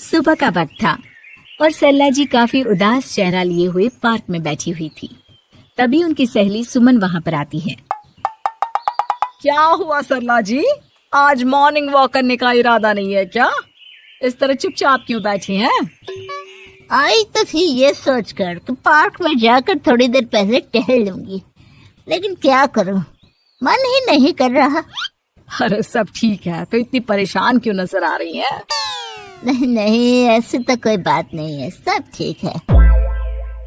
सुबह का वक्त था और सरला जी काफी उदास चेहरा लिए हुए पार्क में बैठी हुई थी। तभी उनकी सहेली सुमन वहाँ पर आती है। क्या हुआ सरला जी, आज मॉर्निंग वॉक करने का इरादा नहीं है क्या? इस तरह चुपचाप क्यों बैठी हैं? आई तो थी ये सोचकर कि पार्क में जाकर थोड़ी देर पहले टहल लूंगी, लेकिन क्या करूं, मन ही नहीं कर रहा। अरे सब ठीक है, तो इतनी परेशान क्यों नजर आ रही हैं? नहीं नहीं, ऐसी तो कोई बात नहीं है, सब ठीक है।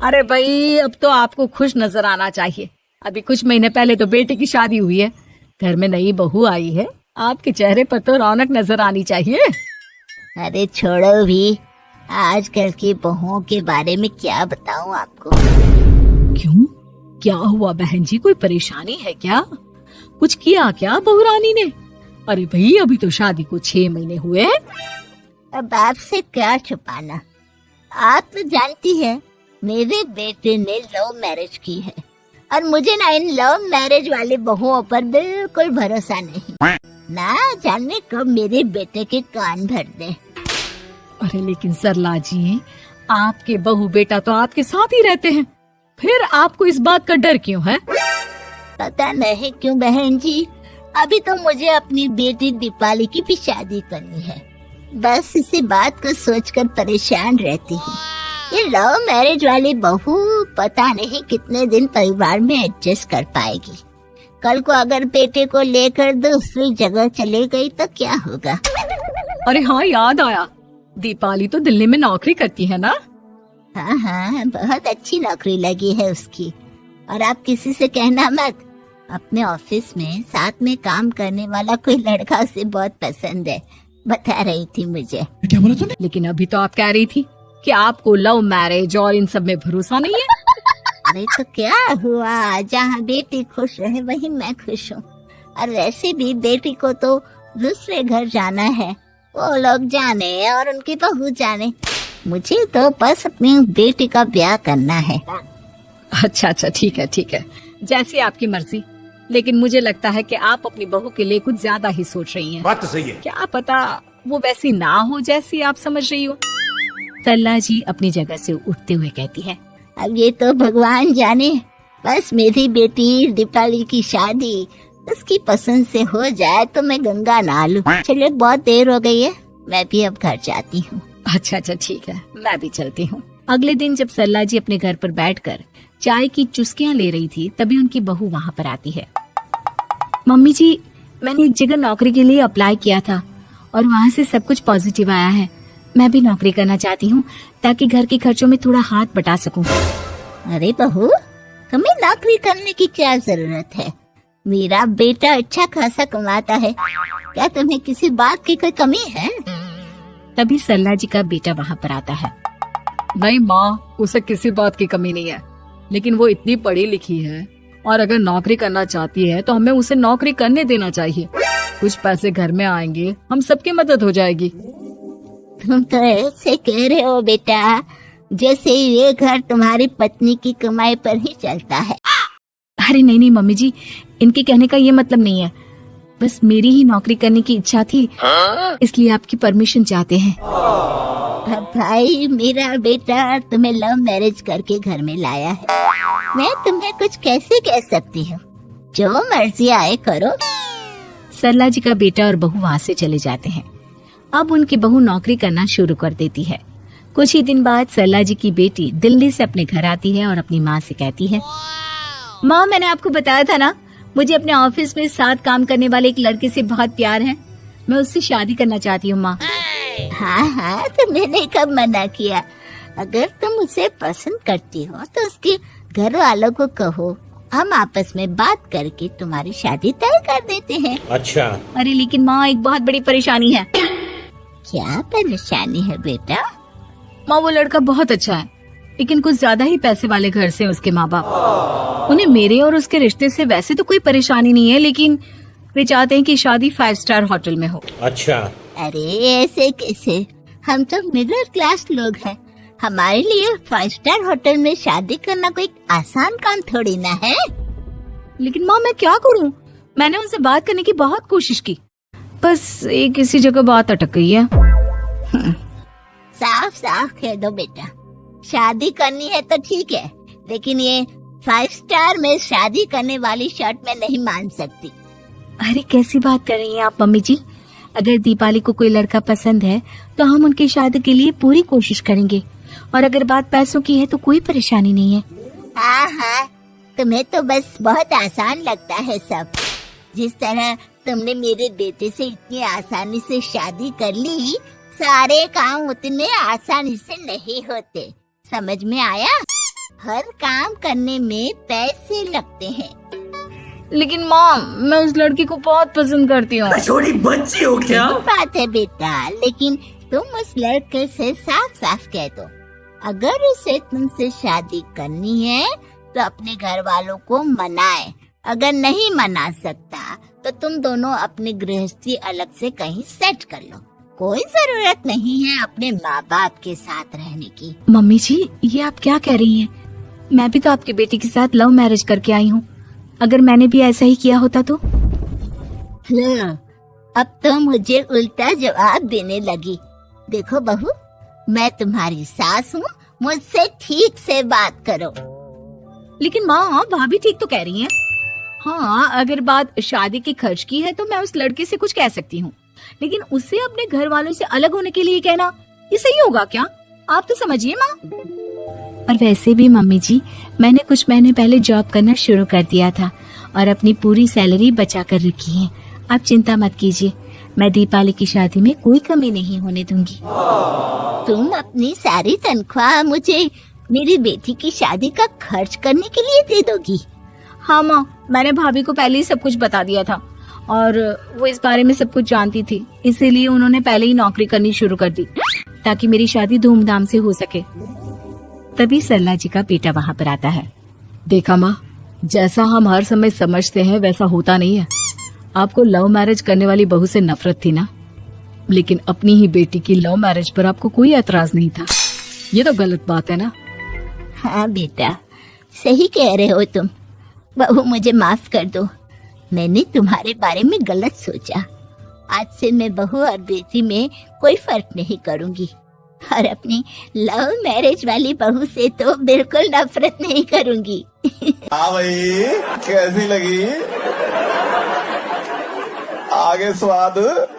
अरे भाई, अब तो आपको खुश नजर आना चाहिए। अभी कुछ महीने पहले तो बेटे की शादी हुई है, घर में नई बहू आई है, आपके चेहरे पर तो रौनक नजर आनी चाहिए। अरे छोड़ो भी, आजकल की बहुओं के बारे में क्या बताऊं आपको। क्यों, क्या हुआ बहन जी, कोई परेशानी है क्या? कुछ किया क्या बहू रानी ने? अरे भाई, अभी तो शादी को 6 महीने हुए हैं। अब आपसे क्या छुपाना, आप तो जानती है मेरे बेटे ने लव मैरिज की है और मुझे ना इन लव मैरिज वाले बहुओं पर बिल्कुल भरोसा नहीं। ना जाने कब मेरे बेटे के कान भर दे। अरे लेकिन सरला जी, आपके बहू बेटा तो आपके साथ ही रहते हैं, फिर आपको इस बात का डर क्यों है? पता नहीं क्यों बहन जी, अभी तो मुझे अपनी बेटी दीपाली की भी शादी करनी है। बस इसी बात को सोचकर परेशान रहती हूँ। ये लव मैरिज वाली बहू पता नहीं कितने दिन परिवार में एडजस्ट कर पाएगी। कल को अगर बेटे को लेकर दूसरी जगह चले गई तो क्या होगा? अरे हाँ, याद आया, दीपाली तो दिल्ली में नौकरी करती है ना? हाँ हाँ, बहुत अच्छी नौकरी लगी है उसकी। और आप किसी से कहना मत, अपने ऑफिस में साथ में काम करने वाला कोई लड़का उसे बहुत पसंद है, बता रही थी मुझे। क्या बोला तूने? लेकिन अभी तो आप कह रही थी कि आपको लव मैरिज और इन सब में भरोसा नहीं है। अरे तो क्या हुआ, जहाँ बेटी खुश रहे वहीं मैं खुश हूँ। और वैसे भी बेटी को तो दूसरे घर जाना है, वो लोग जाने और उनकी बहू जाने, मुझे तो बस अपनी बेटी का ब्याह करना है। अच्छा, ठीक है, जैसी आपकी मर्जी। लेकिन मुझे लगता है कि आप अपनी बहू के लिए कुछ ज्यादा ही सोच रही हैं। बात तो सही है। क्या पता वो वैसी ना हो जैसी आप समझ रही हो। सरला जी अपनी जगह से उठते हुए कहती है, अब ये तो भगवान जाने, बस मेरी बेटी दीपाली की शादी उसकी पसंद से हो जाए तो मैं गंगा नहा लूं। चलिए बहुत देर हो गई है, मैं भी अब घर जाती हूँ। अच्छा, ठीक है, मैं भी चलती हूँ। अगले दिन जब सरला जी अपने घर पर बैठकर चाय की चुस्कियां ले रही थी, तभी उनकी बहू वहाँ पर आती है। मम्मी जी, मैंने एक जगह नौकरी के लिए अप्लाई किया था और वहाँ से सब कुछ पॉजिटिव आया है। मैं भी नौकरी करना चाहती हूँ ताकि घर के खर्चों में थोड़ा हाथ बटा सकूं। अरे बहू, तुम्हें नौकरी करने की क्या जरूरत है? मेरा बेटा अच्छा खासा कमाता है, क्या तुम्हें किसी बात की कोई कमी है? तभी सरला जी का बेटा वहाँ पर आता है। नहीं माँ, उसे किसी बात की कमी नहीं है, लेकिन वो इतनी पढ़ी लिखी है और अगर नौकरी करना चाहती है तो हमें उसे नौकरी करने देना चाहिए। कुछ पैसे घर में आएंगे, हम सबकी मदद हो जाएगी। तुम तो ऐसे कह रहे हो बेटा, जैसे ये घर तुम्हारी पत्नी की कमाई पर ही चलता है। अरे नहीं मम्मी जी, इनके कहने का ये मतलब नहीं है, बस मेरी ही नौकरी करने की इच्छा थी, इसलिए आपकी परमिशन चाहते हैं। भाई, मेरा बेटा तुम्हें लव मैरिज करके घर में लाया है, मैं तुम्हें कुछ कैसे कह सकती हूँ? जो मर्जी आए करो। सरला जी का बेटा और बहू वहाँ से चले जाते हैं। अब उनकी बहू नौकरी करना शुरू कर देती है। कुछ ही दिन बाद सरला जी की बेटी दिल्ली से अपने घर आती है और अपनी माँ से कहती है, माँ, मैंने आपको बताया था ना, मुझे अपने ऑफिस में साथ काम करने वाले एक लड़के से बहुत प्यार है, मैं उससे शादी करना चाहती हूँ माँ। हाँ, तो मैंने कब मना किया? अगर तुम उसे पसंद करती हो तो उसके घर वालों को कहो, हम आपस में बात करके तुम्हारी शादी तय कर देते हैं। अच्छा। अरे लेकिन माँ, एक बहुत बड़ी परेशानी है। क्या परेशानी है बेटा? माँ, वो लड़का बहुत अच्छा है, लेकिन कुछ ज्यादा ही पैसे वाले घर से उसके माँ बाप। उन्हें मेरे और उसके रिश्ते से वैसे तो कोई परेशानी नहीं है, लेकिन वे चाहते हैं कि शादी 5 स्टार होटल में हो। अच्छा। अरे ऐसे कैसे, हम तो मिडिल क्लास लोग हैं, हमारे लिए 5 स्टार होटल में शादी करना कोई आसान काम थोड़ी ना है। लेकिन माँ, मैं क्या करूँ? मैंने उनसे बात करने की बहुत कोशिश की, बस एक किसी जगह बात अटक गई है। साफ साफ कह दो बेटा, शादी करनी है तो ठीक है, लेकिन ये 5 स्टार में शादी करने वाली शर्त मैं नहीं मान सकती। अरे कैसी बात कर रही हैं आप मम्मी जी। अगर दीपाली को कोई लड़का पसंद है तो हम उनकी शादी के लिए पूरी कोशिश करेंगे, और अगर बात पैसों की है तो कोई परेशानी नहीं है। हाँ हाँ, तुम्हें तो बस बहुत आसान लगता है सब। जिस तरह तुमने मेरे बेटे से इतनी आसानी से शादी कर ली, सारे काम उतने आसानी से नहीं होते। समझ में आया? हर काम करने में पैसे लगते हैं। लेकिन माँ, मैं उस लड़की को बहुत पसंद करती हूँ। छोटी बच्ची हो क्या? सही बात है बेटा, लेकिन तुम उस लड़के से साफ साफ कह दो, अगर उसे तुमसे शादी करनी है तो अपने घर वालों को मनाए। अगर नहीं मना सकता तो तुम दोनों अपनी गृहस्थी अलग से कहीं सेट कर लो। कोई जरूरत नहीं है अपने माँ बाप के साथ रहने की। मम्मी जी, ये आप क्या कह रही हैं? मैं भी तो आपकी बेटी के साथ लव मैरिज करके आई हूँ। अगर मैंने भी ऐसा ही किया होता तो? लो, अब तो मुझे उल्टा जवाब देने लगी। देखो बहू, मैं तुम्हारी सास हूँ, मुझसे ठीक से बात करो। लेकिन माँ, भाभी ठीक तो कह रही हैं। हाँ, अगर बात शादी के खर्च की है तो मैं उस लड़के से कुछ कह सकती हूँ, लेकिन उसे अपने घर वालों से अलग होने के लिए कहना, ये सही होगा क्या? आप तो समझिए माँ। और वैसे भी मम्मी जी, मैंने कुछ महीने पहले जॉब करना शुरू कर दिया था और अपनी पूरी सैलरी बचा कर रखी है। आप चिंता मत कीजिए, मैं दीपाली की शादी में कोई कमी नहीं होने दूंगी। तुम अपनी सारी तनख्वाह मुझे मेरी बेटी की शादी का खर्च करने के लिए दे दोगी? हाँ माँ, मैंने भाभी को पहले ही सब कुछ बता दिया था और वो इस बारे में सब कुछ जानती थी, इसीलिए उन्होंने पहले ही नौकरी करनी शुरू कर दी ताकि मेरी शादी धूमधाम से हो सके। तभी सरला जी का बेटा वहाँ पर आता है। देखा माँ, जैसा हम हर समय समझते हैं वैसा होता नहीं है। आपको लव मैरिज करने वाली बहू से नफरत थी ना, लेकिन अपनी ही बेटी की लव मैरिज पर आपको कोई एतराज नहीं था। ये तो गलत बात है ना। हाँ बेटा, सही कह रहे हो तुम। बहू, मुझे माफ कर दो, मैंने तुम्हारे बारे में गलत सोचा। आज से मैं बहू और बेटी में कोई फर्क नहीं करूंगी, और अपनी लव मैरिज वाली बहू से तो बिल्कुल नफरत नहीं करूंगी। हाँ भाई, कैसी लगी? आगे स्वाद